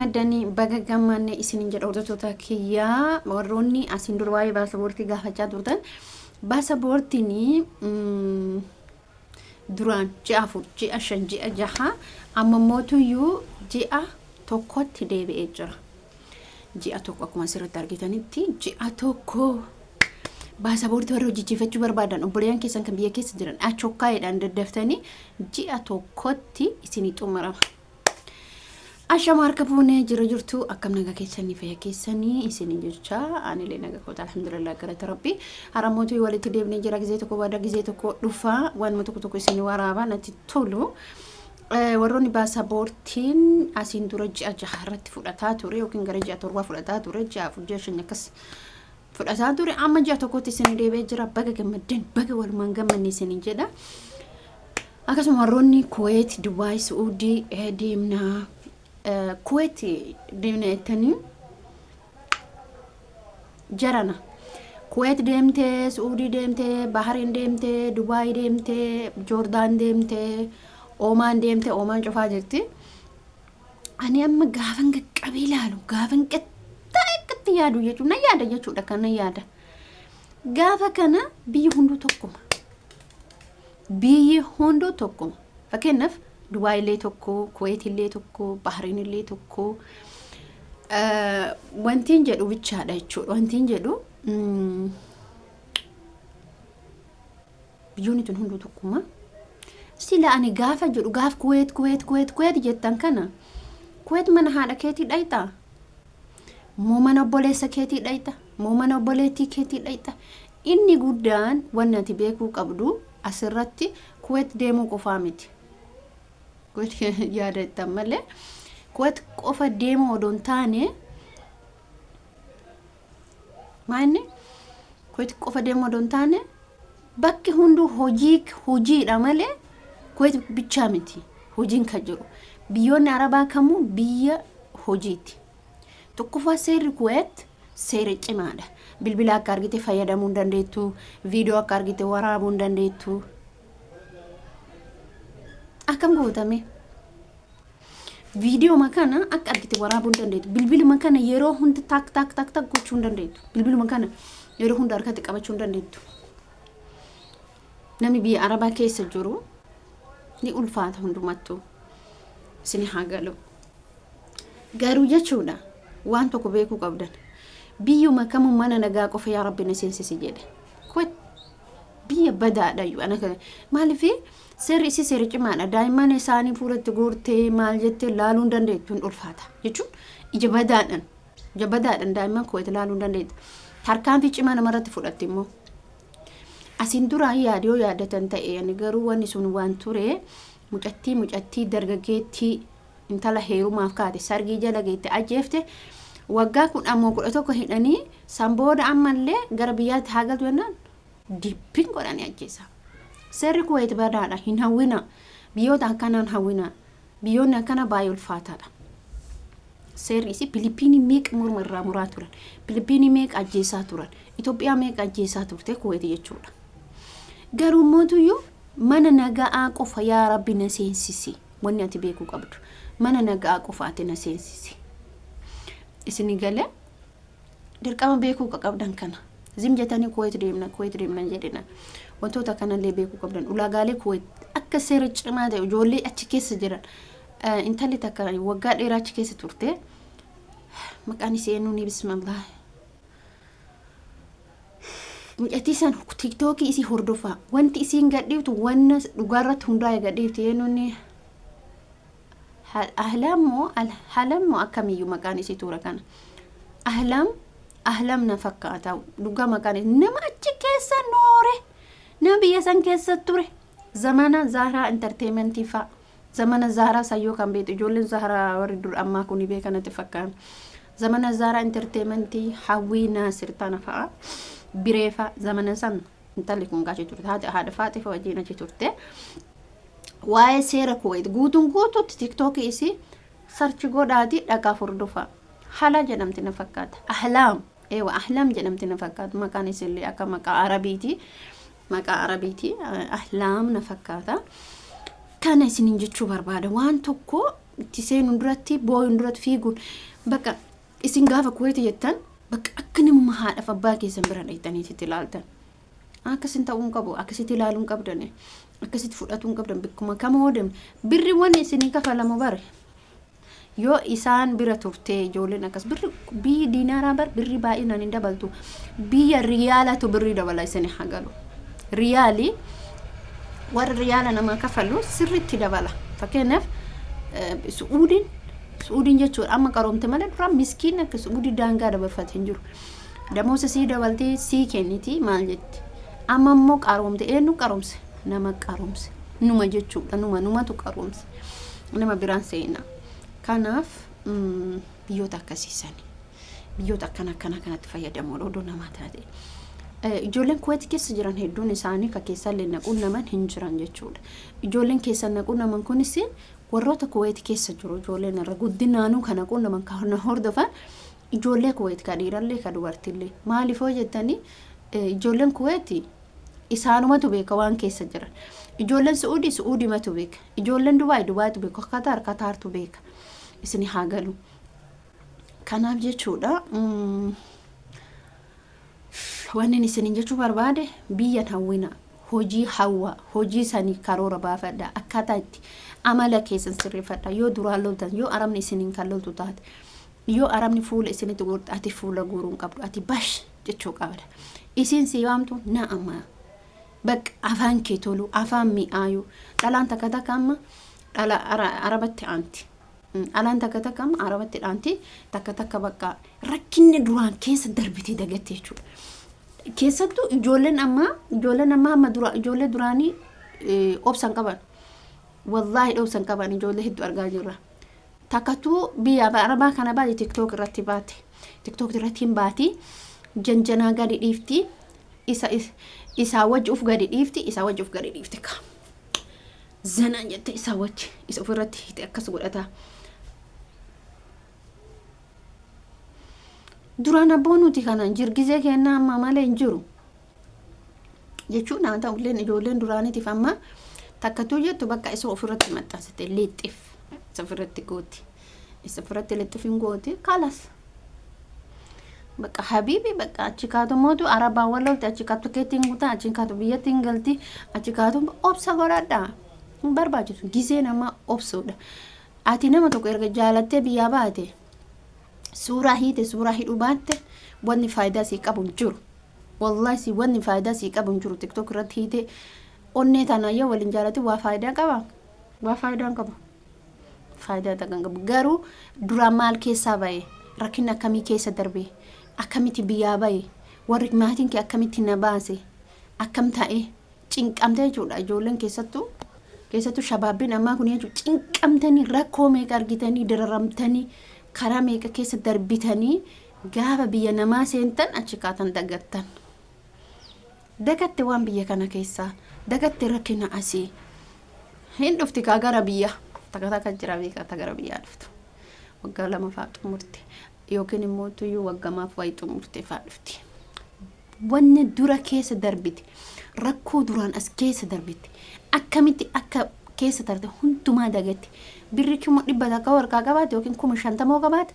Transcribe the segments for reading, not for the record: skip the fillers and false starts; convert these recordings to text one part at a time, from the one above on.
Dani Bagumaa isinin jedha hordoftoota kiyyaa warroonni asin dur waa'ee baasaboortii gaafachaa turtan baasaboortiin duraan ji'a 4 ji'a 5 ji'a 6 amma mootuyyuu ji'a tokkotti deebi'ee jira. Ji'a tokko akkuma asirratti argitanitti ji'a tokko baasaboortii warra hojjechiifachuu barbaadan obboleeyyan keessan kan biyya keessa jiran achokkaayedhaan daddaftanii ji'a tokkotti isinii xumurama. Ashama harkafuune jirtu akkam naga keessanii fayya keessanii isinin jecha anilee naga koota alhamdulillah garata rabbi haramootu walitti deebnee jira gizee tokko baada gizee tokko dhufa waan tokko isinii waraaba natti tolu warroonni baasaboortiin asin dura ji'a 6 irratti fudhataa ture yookiin gara ji'a 7 fudhataa ture ji'a 4 ji'a 5 akkas fudhataa ture amma ji'a tokkotti isinii deebi'ee jira baga gammaddan baga walumaan gammanni isinii jedha akkasuma warroonni Kuwait Dubai Saudi deemnaa Kuwait deemnee jarana Kuwait deemtee Saudi deemtee Bahrain deemtee Dubai deemtee Jordan deemtee Oman deemtee Oman cufaa jirti ani amma gaafan qabiilaalu gaafan qaxxaaqatti yaadu jechuun na yaada jechuudha kan na yaada gaafa kana biyyi hunduu tokkuma fakkeenyaaf Dubai illee tokko Kuwait illee tokko Bahrain illee tokko wantiin jedhu bichaadha jechuudha wantiin jedhu biyyoonni tun hunduu tokkuma sila ani gaafa jedhu gaaf Kuwait jettan kana Kuwait mana haadha keetii dhayta moo mana obboleessa keetii dhayta moo mana obboleettii keetii dhayta inni guddaan wanni ati beekuu qabdu asirratti Kuwait deemuu qofaa miti Kuwait yaada malee Kuwait qofa deemuu odoon taane maanni Kuwait qofa deemuu odoon taane bakki hunduu hojiidha malee Kuwait bichaa miti hojiin kan jiru biyyoonni arabaa kamuu biyya hojiiti tokkoffaa seerri Kuwait seera cimaadha bilbila akka argite fayyadamuu dandeettu viidiyoo akka argite waraabuu dandeettu akkam gootame video makana akka argite waraabuu dandeettu bilbila makana yeroo hunda tak gochuu dandeettu bilbila makana yeroo hunda harkatti qabachuu dandeettu namni biyya arabaa keessa jiru ni ulfaata hundumattu sini hagalu garuu jechuudha waan tokko beekuu qabdan biyyuma kamu mana nagaa qofa yaa rabbi na seensisi jedhe Kuwait biyya badaadhayu anaka maalifi seerri isi seerri cimaadha daa'imman isaanii fuulatti guurtee maal jettee laaluun dandeettuun ulfaata jechuun ija badaadhaan daa'imman Kuwait laaluun dandeetta tarkaanfii cimaa namarratti fudhatti immoo asin duraa yaadiyoo yaadatan ta'e ani garuu wanni sun waan ture mucattii dargaggeettii intala heerumaaf kaate sargii jala geette ajjeefte waggaa 11 hidhanii sambooda ammallee gara biyyaatti haagaltu yennaan dibbin godhanii ajjeesa seerri Kuwait badaadha hin hawwina biyyoota akkanaan hawwina biyyoonni akkana baay'ee ulfaataadha seerri isi Filipiinii meeq morma irraa muraa turan Filipiinii meeq ajjeesaa turan Itoophiyaa meeq ajjeesaa turte Kuwait jechuudha garuu mootuyyuu mana nagaa qofa yaa rabbi na seensisi wanni ati beekuu qabdu mana nagaa qofa ati na seensisi isini galee dirqama beekuu qabdan kana zimjatanii Kuwait deemna jedhina wantoota kanallee beekuu qabdan ulaagaalee Kuwait akka seera cimaa ta'e ijoollee achi keessa jiran intalli takka waggaa dheeraa achi keessa turte maqaan ishee nuuni bismillah mucatiisan TikTok isi hordofaa wanti isiin gadhiiftu wanna dhugaarratti hundaa'e gadhiifti nuuni ahlammo akkamiyyuu maqaan isii tura kana ahlam na fakkaata dhugaa maqaan nama achi keessa noore nama biyya san keessa ture zamana Zahra entertainment fa zamana Zahra sayyoo kan beetu ijoolleen Zahra warri dur ammaa kuni beekanatti fakkaan zamana Zahra entertainment Hawwii Naasir tana fa'a bireefa zamana san intalli kun gaachi turte haadha Faatifa wajjin achi turte waa'ee seera Kuwait guutuutti TikTok isi search godhaati dhagaa hordofa hala jedhamti na fakkaata ahlam jedhamti na fakkaata maqaan isillee akka maqaa arabiiti ahlam na fakkaata kana isinin jechuu barbaada waan tokko tiseen hunduratti booy hunduratti fiiguun bakka isin gaafa kuweeti jettan bakka akka nama haadhaaf abbaa keessan bira dhaytaniitti ilaaltan akkasin ta'uun qabu akkasitti ilaaluun qabdan akkasitti fudhatuun qabdan bakkuma kama hodem birri wanni isin kafalamu bare yoo isaan bira turtee ijoolleen akkas birri diinaaraa birri baay'inaan hin dabaltu biyya riyaalatu birri dabala isin hagalu riyaali warra riyaala nama kafalu sirriitti dabala fakkeenyaaf suudiin jechuudha amma qaroomte malee dura miskiin akka suudii daangaa dabarfate hin jiru damoosa sii dabaltee sii kenniti maal jetti amma immoo qaroomte eenyu qaroomse nama qaroomse numa jechuudha numatu qaroomse nama biraan seenaa kanaaf biyyoota akkasiisanii biyyoota akkana kanatti fayyadamoo odoo namaa taate ijoolleen kuweeti keessa jiran hedduun isaanii ka keessallee naquun naman hin jiran jechuudha ijoolleen keessa naquun naman kunis warroota kuweeti keessa jiru ijoolleen irra guddinaanuu kana naquun naman kana hordofan ijoollee kuweeti ka dhiirallee ka dubartillee maaliifoo jettanii ijoolleen kuweeti isaanumatu beeka waan keessa jiran ijoolleen suudii matu beeka ijoolleen dubaatu beeka kataartu beeka isin haa galu kanaaf jechuudha wanni isin jechuu barbaade biyyan hawwina hojii sanii karoora baafadha akkaataa itti amala keessan sirreeffadha yoo duraan loltan yoo arabni isiniin kan loltu taate yoo arabni fuula isinitti godhu ati fuula guuruun qabdu ati bash jechuu qabda isin si waamtu na'ama bak afaan kee tolu afaan mi'aayu dhalaan takka amma dhala arabatti aanti alaan takka amma arabatti aanti takka bakka rakkinni duraan keessa darbitee dagatte jechuudha keessattuu ijoolleen amma ijoollee duraanii obsan qaban wallahi obsan qaban ijoollee hedduu argaa jirra takkatuu biyya arabaa kana baate tiktok irratti hin baati janjanaa gadi dhiifti isa wajji uf gadi dhiifti ka zanaan jette isa ofirratti hite akkas godhata duraan abboonuti kana jirgizee kennaa amma malee hin jiru jechuun haa ta'ulleen ijoolleen duraaniitiif amma takkatuu jettu bakka isa ofirratti maxxansite lixxif isa ofirratti gooti isa ofirratti lixxifin gooti kalas bakka habibi bakka achi kaatu mootu arabaa wallooti achi kaatu keetiin guutaa achi kaatu biyyattiin galti achi kaatu obsa godhadha hin barbaachisu gisee nama obsuudha ati nama tokko erga jaalattee biyyaa baate suuraa hidhuu baatte wanni faayidaa sii qabu hin jiru wallahi wanni faayidaa sii qabu hin jiru tiktok irratti hidhee onnee tanayya waliin jaalatti waa faayidaa qaba waa faayidaa qabu faayidaa takkan qabu garuu dura maal keessaa bahe rakkin akkamii keessa darbe akkamitti biyyaa bahe warri maatiin kee akkamitti na baase akkam ta'e cinqamtee jechuudha ijoolleen keessattuu shabaabbiin ammaa kun jechuudha cinqamtanii rakkoo meeqa argitanii dararamtanii karaa meeqa keessa darbitanii gaafa biyya namaa seentan achi kaatan dagatte waan biyya kana keessaa dagatte rakkina asii hin dhufti kaa gara biyya takka jira beeka gara biyyaa dhuftu waggaa lama fa'aa xumurte yookiin immoo tuyyuu waggamaaf wayi xumurte fa'aa dhufti wanni dura keessa darbite rakkoo duraan as keessa darbite akkamitti akka keessa tarte hundumaa dagatti birri kuma 100 akka warqaa qabaate yookiin 50 qabaate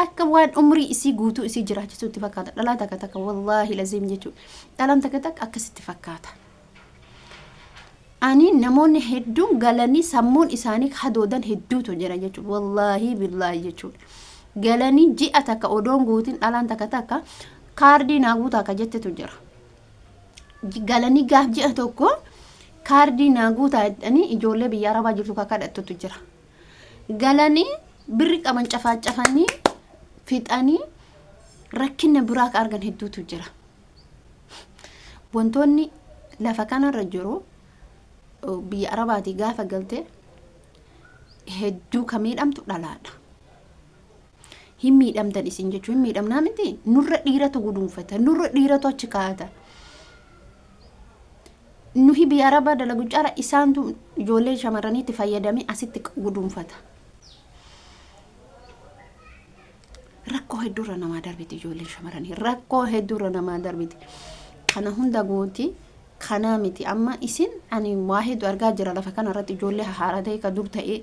akka waan umrii isii guutuu isii jiraachisuutti fakkaata dhalaa takka wallahi lazim jechuudha dhalaan takka akkasitti fakkaata ani namoonni hedduun galanii sammuun isaanii hadoodan hedduutu jira jechuudha wallahi billahi jechuudha galanii ji'a takka odoon guutiin dhalaan takka kaardii naa guutaa akka jettetu jira galanii gaaf ji'a tokko kaardii naa guutaa jedhanii ijoollee biyya arabaa jirtu kakadhattutu jira galanii birri qaban cafanii fixanii rakkinna biraa ka argan hedduutu jira wantoonni lafa kanarra jiru biyya arabaati gaafa galte hedduu ka miidhamtu dhalaadha hin miidhamtan isin jechuun hin miidhamnaa miti nurra dhiiratu gudunfata nurra dhiiratu achi kaa'ata nuhi biyya arabaa dalagu cara isaantu ijoollee shamarraniitti fayyadamee asitti gudunfata rakkoo hedduurra namaa darbiti ijoolleen shamarranii rakkoo hedduurra namaa darbiti kana hunda gooti kana miti amma isin ani waa hedduu argaa jira lafa kana irratti ijoollee haaraa ta'e ka dur ta'e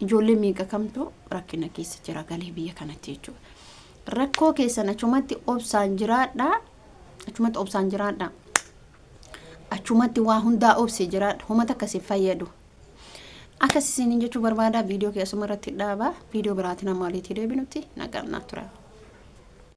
ijoollee meeqa kamtu rakkina keessa jira galee biyya kanatti jechuudha. Rakkoo keessan achumatti obsaan jiraadha. Achumatti obsaan jiraadha. Achumatti waa hundaa obsee jiraadha. Homata akkasiin fayyadu. Akkasiin jechuu barbaada viidiyoo keessumarratti dhaaba. Viidiyoo biraatiin amma walitti deebinutti nagaan naaf tura.